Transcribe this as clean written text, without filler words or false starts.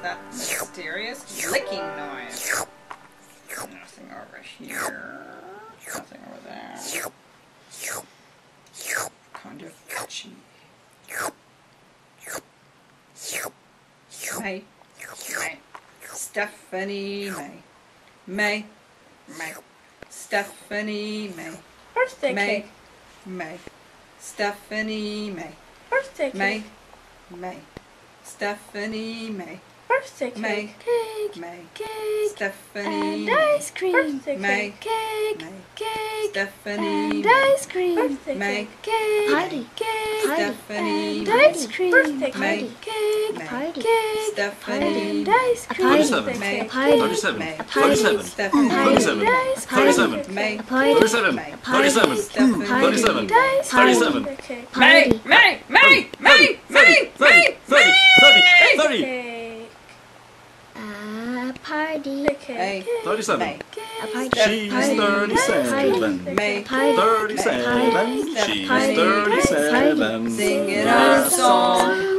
That mysterious licking noise. Nothing over here. Nothing over there. Kind of itchy. May. May. Stephanie May. May. May. Stephanie May. Birthday May. cake. May. Stephanie May. Birthday May. cake. May. Stephanie May. Birthday May. cake. Cake. May. Cake. Stephanie And ice cream. Birthday May. cake. May. Cake. Stephanie And May. ice cream. Birthday May. cake. Party. Cake. Stephanie And May. ice cream. Birthday May. cake. May. Party. Cake. Stephanie And May. ice cream. party. Birthday May. cake. Party. 37, May. 37, Stephanie 37, And ice cream. 37, May. Party. 37, May. 37, Stephanie 37, And ice cream. 37, Birthday cake. May. Party. May. May. May. 30, 30, 30, 30, 30, Cake. Party. Birthday cake. May. 37. May. A party. She's Party. 37. May. Party. 37. She's Party. 37. Singing our song.